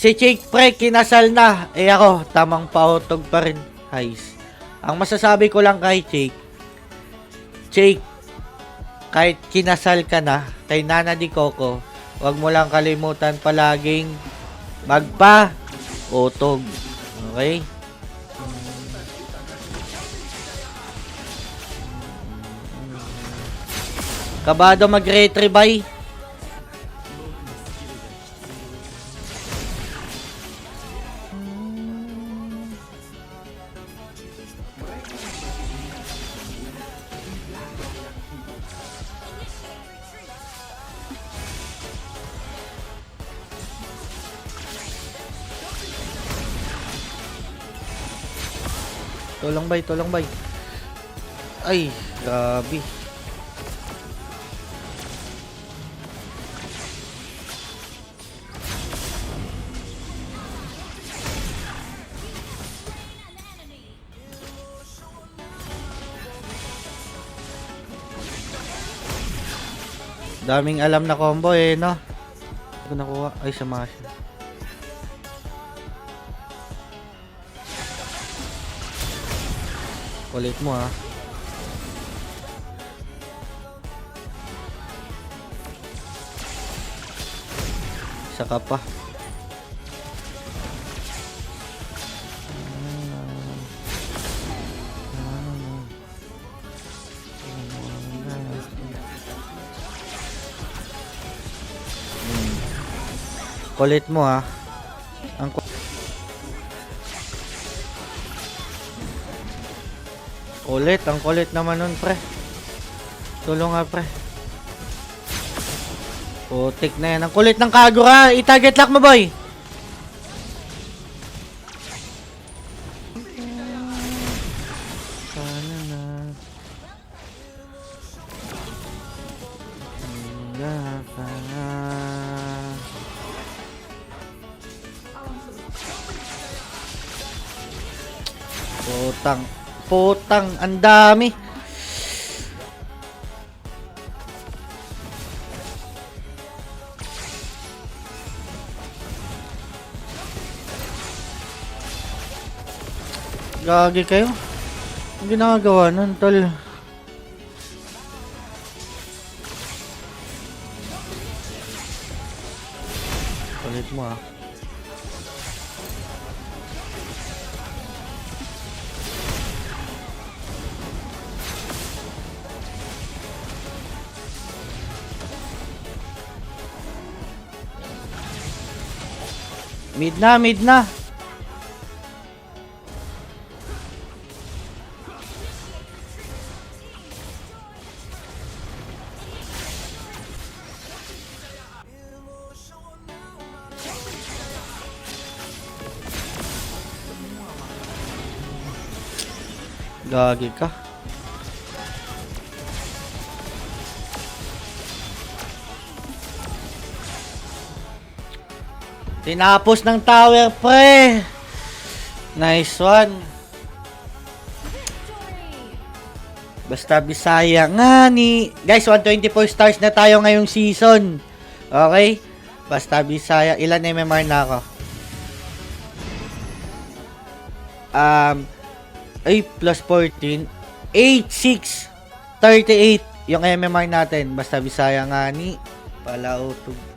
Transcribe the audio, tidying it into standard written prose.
Si Jake pre, kinasal na. Eh ako, tamang pautog pa rin. Heis. Ang masasabi ko lang kay Jake, kahit kinasal ka na, kay Nana Di Coco, wag mo lang kalimutan palaging magpa-utog. Okay? Kabado mag-retribuy. Tulong bay. Ay, grabe. Daming alam na combo eh, no? Hindi ko nakuha. Ay, samash. Kulit mo ha. Isa ka pa. Kulit mo ha. Ang kulit naman nun pre. Tulong nga pre. Putik na yan. Ang kulit ng Kagura. I-target lock mo boy. Sana na. Putang, ang dami. Gagi kayo. Ang ginagawa nun, tol. Kulit mo ah. Mid na. Gagi ka. Tinapos ng tower, pre. Nice one. Basta Bisaya nga ni. Guys, 124 stars na tayo ngayong season. Okay? Basta Bisaya. Ilan MMR na ako? 8 plus 14. 8, 6, 38. Yung MMR natin. Basta Bisaya nga ni. Palautog.